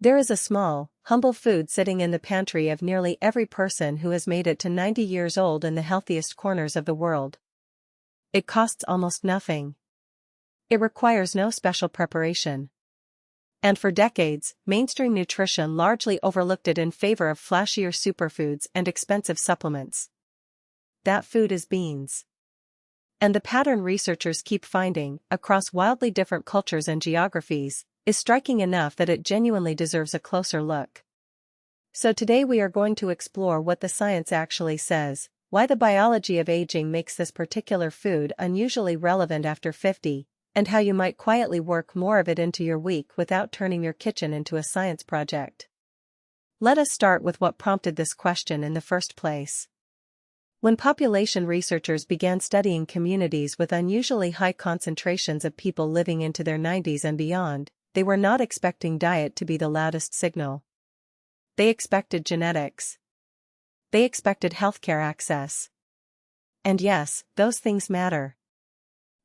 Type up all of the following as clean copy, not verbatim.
There is a small, humble food sitting in the pantry of nearly every person who has made it to 90 years old in the healthiest corners of the world. It costs almost nothing. It requires no special preparation. And for decades, mainstream nutrition largely overlooked it in favor of flashier superfoods and expensive supplements. That food is beans. And the pattern researchers keep finding, across wildly different cultures and geographies, is striking enough that it genuinely deserves a closer look. So today we are going to explore what the science actually says, why the biology of aging makes this particular food unusually relevant after 50, and how you might quietly work more of it into your week without turning your kitchen into a science project. Let us start with what prompted this question in the first place. When population researchers began studying communities with unusually high concentrations of people living into their 90s and beyond, they were not expecting diet to be the loudest signal. They expected genetics. They expected healthcare access. And yes, those things matter.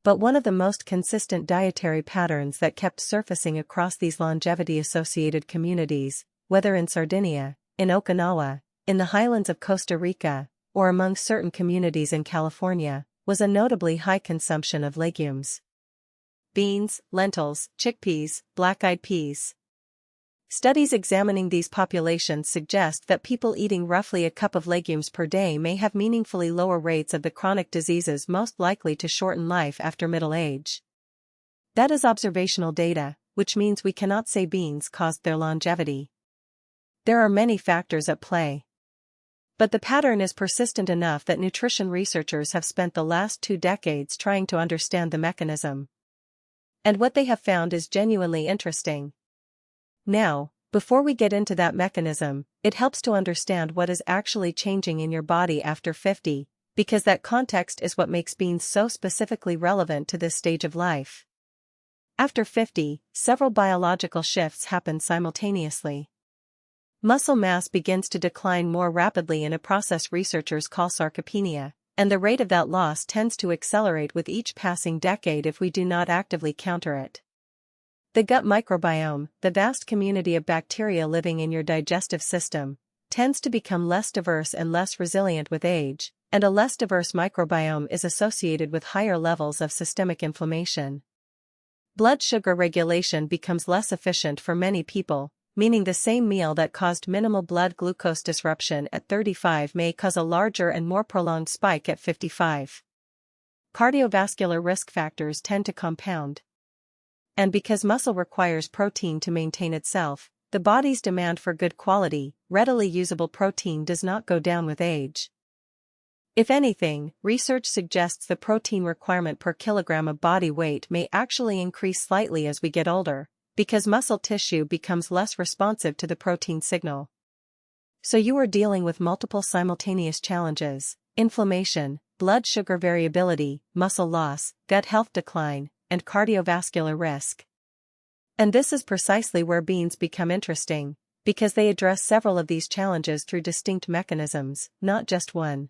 But one of the most consistent dietary patterns that kept surfacing across these longevity-associated communities, whether in Sardinia, in Okinawa, in the highlands of Costa Rica, or among certain communities in California, was a notably high consumption of legumes. Beans, lentils, chickpeas, black-eyed peas. Studies examining these populations suggest that people eating roughly a cup of legumes per day may have meaningfully lower rates of the chronic diseases most likely to shorten life after middle age. That is observational data, which means we cannot say beans caused their longevity. There are many factors at play. But the pattern is persistent enough that nutrition researchers have spent the last 2 decades trying to understand the mechanism. And what they have found is genuinely interesting. Now, before we get into that mechanism, it helps to understand what is actually changing in your body after 50, because that context is what makes beans so specifically relevant to this stage of life. After 50, several biological shifts happen simultaneously. Muscle mass begins to decline more rapidly in a process researchers call sarcopenia, and the rate of that loss tends to accelerate with each passing decade if we do not actively counter it. The gut microbiome, the vast community of bacteria living in your digestive system, tends to become less diverse and less resilient with age, and a less diverse microbiome is associated with higher levels of systemic inflammation. Blood sugar regulation becomes less efficient for many people, meaning the same meal that caused minimal blood glucose disruption at 35 may cause a larger and more prolonged spike at 55. Cardiovascular risk factors tend to compound. And because muscle requires protein to maintain itself, the body's demand for good quality, readily usable protein does not go down with age. If anything, research suggests the protein requirement per kilogram of body weight may actually increase slightly as we get older, because muscle tissue becomes less responsive to the protein signal. So you are dealing with multiple simultaneous challenges: inflammation, blood sugar variability, muscle loss, gut health decline, and cardiovascular risk. And this is precisely where beans become interesting, because they address several of these challenges through distinct mechanisms, not just one.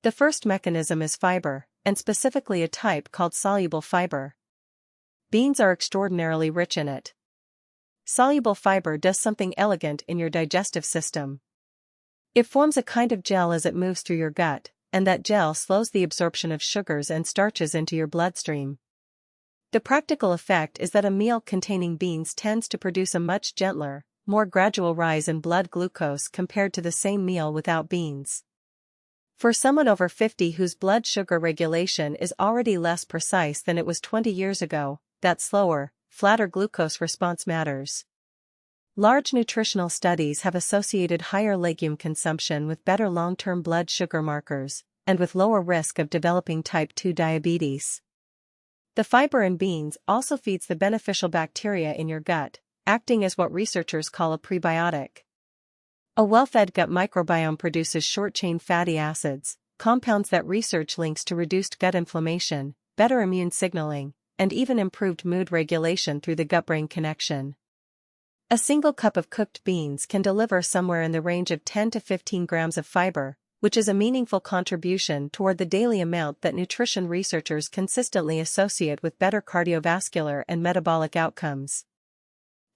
The first mechanism is fiber, and specifically a type called soluble fiber. Beans are extraordinarily rich in it. Soluble fiber does something elegant in your digestive system. It forms a kind of gel as it moves through your gut, and that gel slows the absorption of sugars and starches into your bloodstream. The practical effect is that a meal containing beans tends to produce a much gentler, more gradual rise in blood glucose compared to the same meal without beans. For someone over 50 whose blood sugar regulation is already less precise than it was 20 years ago, that slower, flatter glucose response matters. Large nutritional studies have associated higher legume consumption with better long-term blood sugar markers, and with lower risk of developing type 2 diabetes. The fiber in beans also feeds the beneficial bacteria in your gut, acting as what researchers call a prebiotic. A well-fed gut microbiome produces short-chain fatty acids, compounds that research links to reduced gut inflammation, better immune signaling, and even improved mood regulation through the gut-brain connection. A single cup of cooked beans can deliver somewhere in the range of 10 to 15 grams of fiber, which is a meaningful contribution toward the daily amount that nutrition researchers consistently associate with better cardiovascular and metabolic outcomes.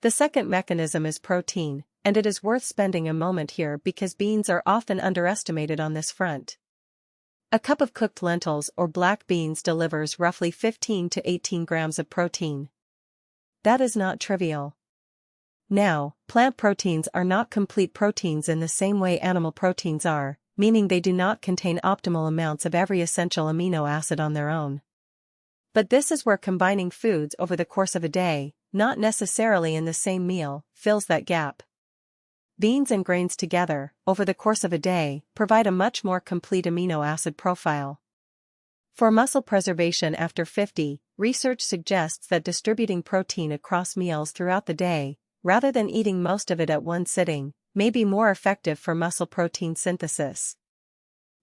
The second mechanism is protein, and it is worth spending a moment here because beans are often underestimated on this front. A cup of cooked lentils or black beans delivers roughly 15 to 18 grams of protein. That is not trivial. Now, plant proteins are not complete proteins in the same way animal proteins are, meaning they do not contain optimal amounts of every essential amino acid on their own. But this is where combining foods over the course of a day, not necessarily in the same meal, fills that gap. Beans and grains together, over the course of a day, provide a much more complete amino acid profile. For muscle preservation after 50, research suggests that distributing protein across meals throughout the day, rather than eating most of it at one sitting, may be more effective for muscle protein synthesis.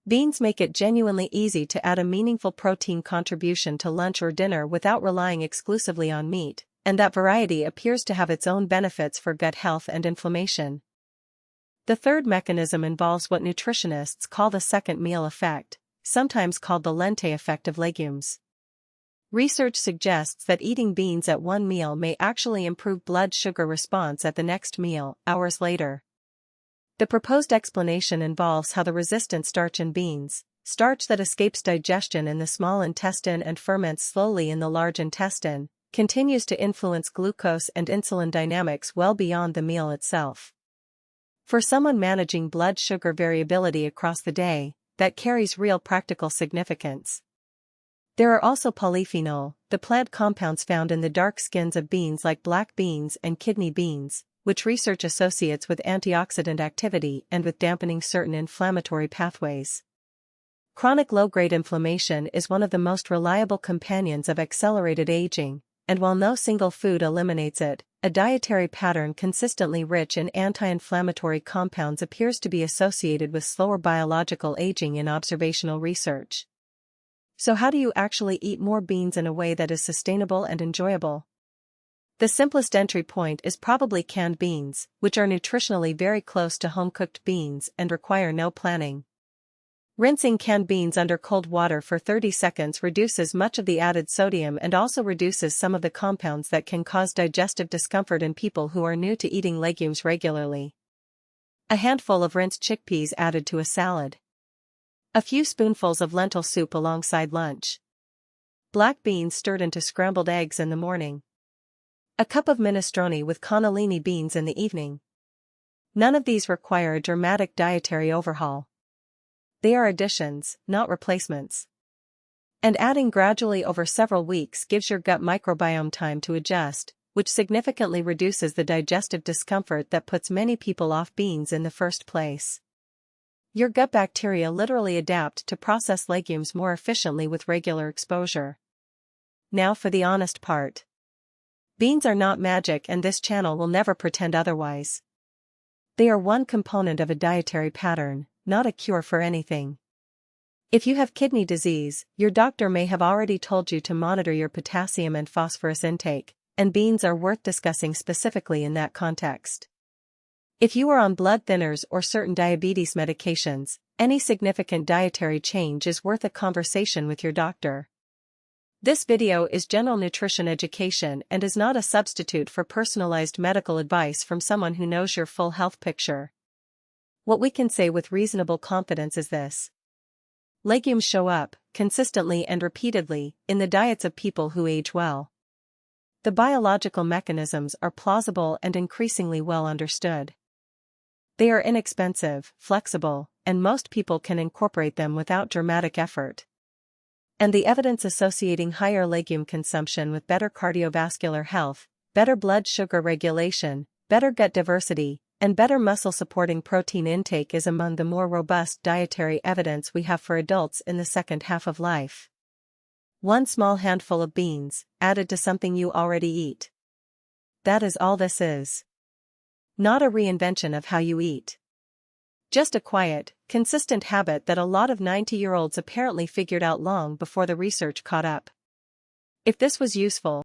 Beans make it genuinely easy to add a meaningful protein contribution to lunch or dinner without relying exclusively on meat, and that variety appears to have its own benefits for gut health and inflammation. The third mechanism involves what nutritionists call the second meal effect, sometimes called the lente effect of legumes. Research suggests that eating beans at one meal may actually improve blood sugar response at the next meal, hours later. The proposed explanation involves how the resistant starch in beans, starch that escapes digestion in the small intestine and ferments slowly in the large intestine, continues to influence glucose and insulin dynamics well beyond the meal itself. For someone managing blood sugar variability across the day, that carries real practical significance. There are also polyphenol, the plant compounds found in the dark skins of beans like black beans and kidney beans, which research associates with antioxidant activity and with dampening certain inflammatory pathways. Chronic low-grade inflammation is one of the most reliable companions of accelerated aging, and while no single food eliminates it, a dietary pattern consistently rich in anti-inflammatory compounds appears to be associated with slower biological aging in observational research. So how do you actually eat more beans in a way that is sustainable and enjoyable? The simplest entry point is probably canned beans, which are nutritionally very close to home-cooked beans and require no planning. Rinsing canned beans under cold water for 30 seconds reduces much of the added sodium and also reduces some of the compounds that can cause digestive discomfort in people who are new to eating legumes regularly. A handful of rinsed chickpeas added to a salad. A few spoonfuls of lentil soup alongside lunch. Black beans stirred into scrambled eggs in the morning. A cup of minestrone with cannellini beans in the evening. None of these require a dramatic dietary overhaul. They are additions, not replacements. And adding gradually over several weeks gives your gut microbiome time to adjust, which significantly reduces the digestive discomfort that puts many people off beans in the first place. Your gut bacteria literally adapt to process legumes more efficiently with regular exposure. Now for the honest part. Beans are not magic, and this channel will never pretend otherwise. They are one component of a dietary pattern, not a cure for anything. If you have kidney disease, your doctor may have already told you to monitor your potassium and phosphorus intake, and beans are worth discussing specifically in that context. If you are on blood thinners or certain diabetes medications, any significant dietary change is worth a conversation with your doctor. This video is general nutrition education and is not a substitute for personalized medical advice from someone who knows your full health picture. What we can say with reasonable confidence is this. Legumes show up, consistently and repeatedly, in the diets of people who age well. The biological mechanisms are plausible and increasingly well understood. They are inexpensive, flexible, and most people can incorporate them without dramatic effort. And the evidence associating higher legume consumption with better cardiovascular health, better blood sugar regulation, better gut diversity, and better muscle-supporting protein intake is among the more robust dietary evidence we have for adults in the second half of life. One small handful of beans, added to something you already eat. That is all this is. Not a reinvention of how you eat. Just a quiet, consistent habit that a lot of 90-year-olds apparently figured out long before the research caught up. If this was useful,